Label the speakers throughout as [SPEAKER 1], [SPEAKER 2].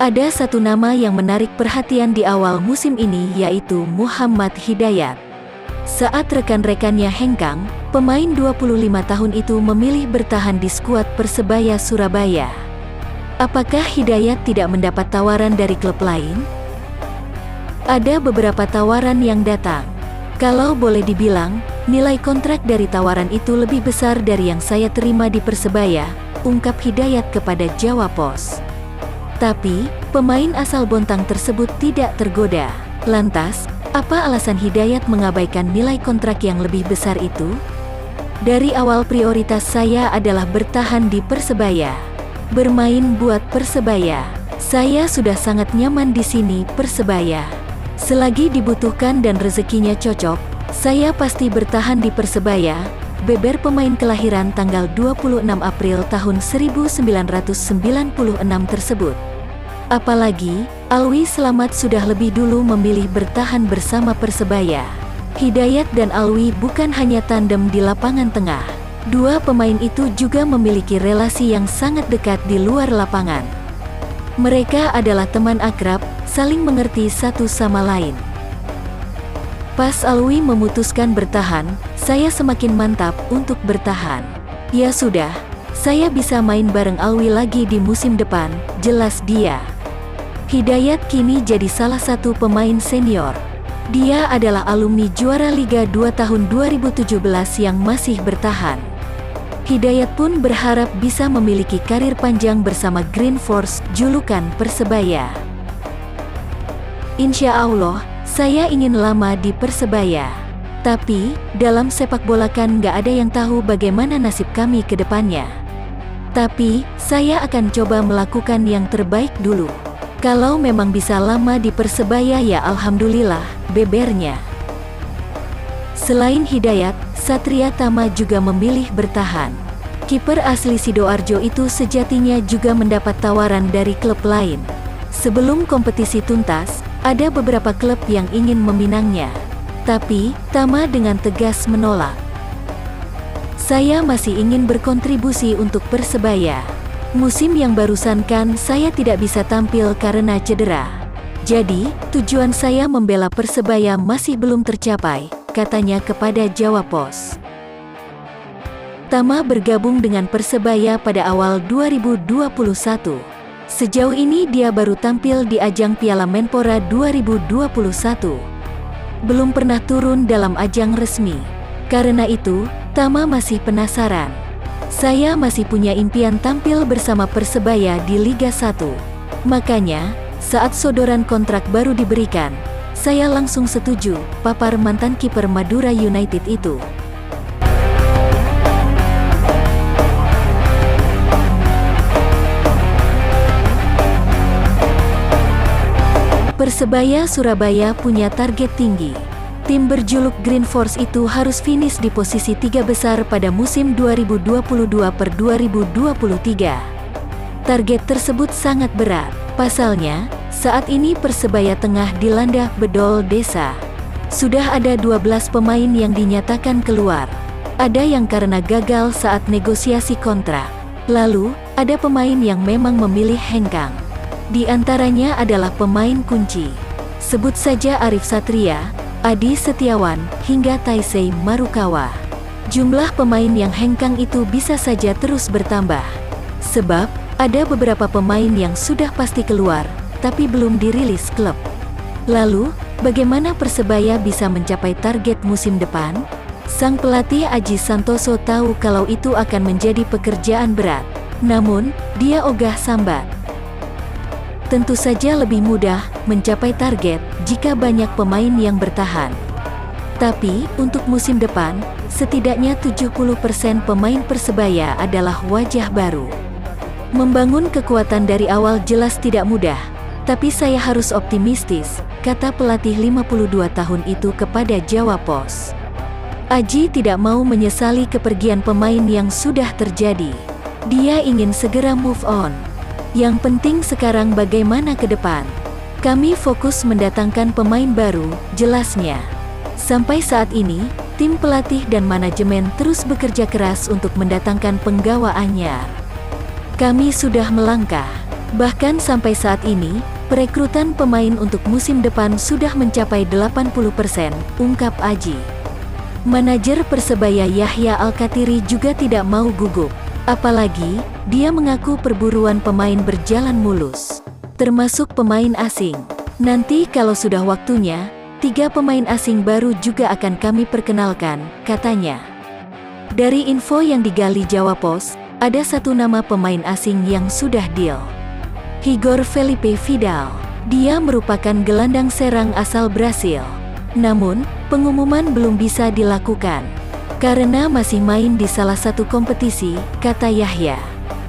[SPEAKER 1] Ada satu nama yang menarik perhatian di awal musim ini, yaitu Muhammad Hidayat. Saat rekan-rekannya hengkang, pemain 25 tahun itu memilih bertahan di skuad Persebaya Surabaya. Apakah Hidayat tidak mendapat tawaran dari klub lain? Ada beberapa tawaran yang datang. Kalau boleh dibilang, nilai kontrak dari tawaran itu lebih besar dari yang saya terima di Persebaya, ungkap Hidayat kepada Jawa Pos. Tapi, pemain asal Bontang tersebut tidak tergoda. Lantas, apa alasan Hidayat mengabaikan nilai kontrak yang lebih besar itu? Dari awal prioritas saya adalah bertahan di Persebaya. Bermain buat Persebaya. Saya sudah sangat nyaman di sini, Persebaya. Selagi dibutuhkan dan rezekinya cocok, saya pasti bertahan di Persebaya, beber pemain kelahiran tanggal 26 April tahun 1996 tersebut. Apalagi, Alwi Slamet sudah lebih dulu memilih bertahan bersama Persebaya. Hidayat dan Alwi bukan hanya tandem di lapangan tengah. Dua pemain itu juga memiliki relasi yang sangat dekat di luar lapangan. Mereka adalah teman akrab, saling mengerti satu sama lain. Pas Alwi memutuskan bertahan, saya semakin mantap untuk bertahan. Ya sudah, saya bisa main bareng Alwi lagi di musim depan, jelas dia. Hidayat kini jadi salah satu pemain senior. Dia adalah alumni juara Liga 2 tahun 2017 yang masih bertahan. Hidayat pun berharap bisa memiliki karir panjang bersama Green Force, julukan Persebaya. Insya Allah, saya ingin lama di Persebaya. Tapi, dalam sepak bola kan nggak ada yang tahu bagaimana nasib kami ke depannya. Tapi, saya akan coba melakukan yang terbaik dulu. Kalau memang bisa lama di Persebaya ya alhamdulillah, bebernya. Selain Hidayat, Satria Tama juga memilih bertahan. Kiper asli Sidoarjo itu sejatinya juga mendapat tawaran dari klub lain. Sebelum kompetisi tuntas, ada beberapa klub yang ingin meminangnya. Tapi, Tama dengan tegas menolak. Saya masih ingin berkontribusi untuk Persebaya. Musim yang barusan kan saya tidak bisa tampil karena cedera. Jadi, tujuan saya membela Persebaya masih belum tercapai, katanya kepada Jawa Pos. Tama bergabung dengan Persebaya pada awal 2021. Sejauh ini dia baru tampil di ajang Piala Menpora 2021. Belum pernah turun dalam ajang resmi. Karena itu, Tama masih penasaran. Saya masih punya impian tampil bersama Persebaya di Liga 1. Makanya, saat sodoran kontrak baru diberikan, saya langsung setuju, papar mantan kiper Madura United itu. Persebaya Surabaya punya target tinggi. Tim berjuluk Green Force itu harus finish di posisi 3 besar pada musim 2022/2023. Target tersebut sangat berat. Pasalnya, saat ini Persebaya tengah dilanda bedol desa. Sudah ada 12 pemain yang dinyatakan keluar. Ada yang karena gagal saat negosiasi kontrak. Lalu, ada pemain yang memang memilih hengkang. Di antaranya adalah pemain kunci. Sebut saja Arif Satria, Adi Setiawan, hingga Taisei Marukawa. Jumlah pemain yang hengkang itu bisa saja terus bertambah. Sebab, ada beberapa pemain yang sudah pasti keluar, tapi belum dirilis klub. Lalu, bagaimana Persebaya bisa mencapai target musim depan? Sang pelatih Aji Santoso tahu kalau itu akan menjadi pekerjaan berat. Namun, dia ogah sambat. Tentu saja lebih mudah mencapai target jika banyak pemain yang bertahan. Tapi, untuk musim depan, setidaknya 70% pemain Persebaya adalah wajah baru. Membangun kekuatan dari awal jelas tidak mudah, tapi saya harus optimistis, kata pelatih 52 tahun itu kepada Jawa Pos. Aji tidak mau menyesali kepergian pemain yang sudah terjadi. Dia ingin segera move on. Yang penting sekarang bagaimana ke depan. Kami fokus mendatangkan pemain baru, jelasnya. Sampai saat ini, tim pelatih dan manajemen terus bekerja keras untuk mendatangkan penggawa anyar. Kami sudah melangkah. Bahkan sampai saat ini, perekrutan pemain untuk musim depan sudah mencapai 80%, ungkap Aji. Manajer Persebaya Yahya Al-Kathiri juga tidak mau gugup. Apalagi, dia mengaku perburuan pemain berjalan mulus, termasuk pemain asing. Nanti kalau sudah waktunya, 3 pemain asing baru juga akan kami perkenalkan, katanya. Dari info yang digali Jawa Post, ada 1 nama pemain asing yang sudah deal. Igor Felipe Vidal. Dia merupakan gelandang serang asal Brasil. Namun, pengumuman belum bisa dilakukan karena masih main di salah satu kompetisi, kata Yahya.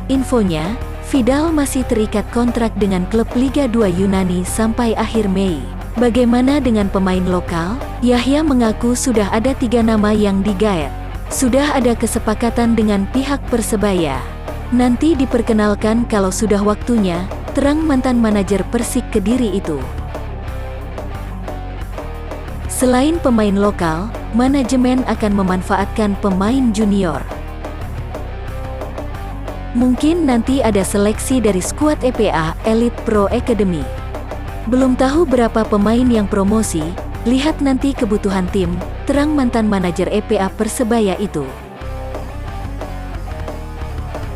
[SPEAKER 1] Infonya, Vidal masih terikat kontrak dengan klub Liga 2 Yunani sampai akhir Mei. Bagaimana dengan pemain lokal? Yahya mengaku sudah ada 3 nama yang digaet. Sudah ada kesepakatan dengan pihak Persebaya. Nanti diperkenalkan kalau sudah waktunya, terang mantan manajer Persik Kediri itu. Selain pemain lokal, manajemen akan memanfaatkan pemain junior. Mungkin nanti ada seleksi dari skuad EPA, Elite Pro Academy. Belum tahu berapa pemain yang promosi, lihat nanti kebutuhan tim, terang mantan manajer EPA Persebaya itu.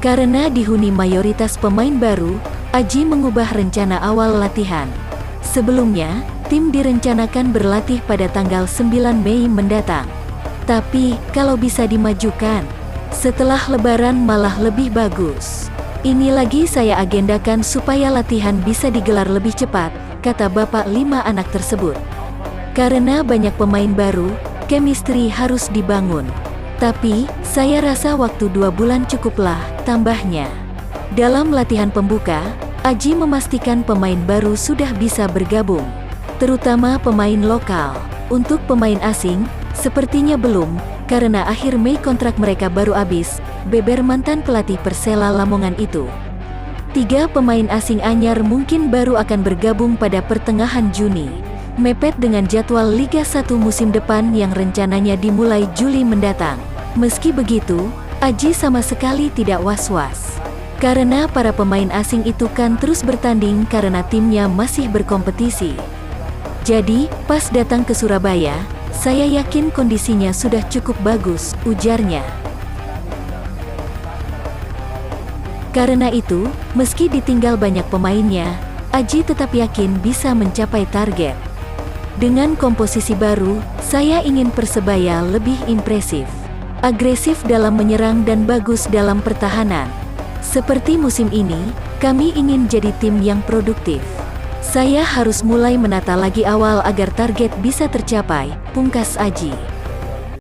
[SPEAKER 1] Karena dihuni mayoritas pemain baru, Aji mengubah rencana awal latihan. Sebelumnya, tim direncanakan berlatih pada tanggal 9 Mei mendatang. Tapi, kalau bisa dimajukan, setelah Lebaran malah lebih bagus. Ini lagi saya agendakan supaya latihan bisa digelar lebih cepat, kata bapak 5 anak tersebut. Karena banyak pemain baru, chemistry harus dibangun. Tapi, saya rasa waktu 2 bulan cukuplah, tambahnya. Dalam latihan pembuka, Aji memastikan pemain baru sudah bisa bergabung, terutama pemain lokal. Untuk pemain asing, sepertinya belum, karena akhir Mei kontrak mereka baru habis, beber mantan pelatih Persela Lamongan itu. 3 pemain asing anyar mungkin baru akan bergabung pada pertengahan Juni, mepet dengan jadwal Liga 1 musim depan yang rencananya dimulai Juli mendatang. Meski begitu, Aji sama sekali tidak was-was. Karena para pemain asing itu kan terus bertanding karena timnya masih berkompetisi. Jadi, pas datang ke Surabaya, saya yakin kondisinya sudah cukup bagus, ujarnya. Karena itu, meski ditinggal banyak pemainnya, Aji tetap yakin bisa mencapai target. Dengan komposisi baru, saya ingin Persebaya lebih impresif, agresif dalam menyerang dan bagus dalam pertahanan. Seperti musim ini, kami ingin jadi tim yang produktif. Saya harus mulai menata lagi awal agar target bisa tercapai, pungkas Aji.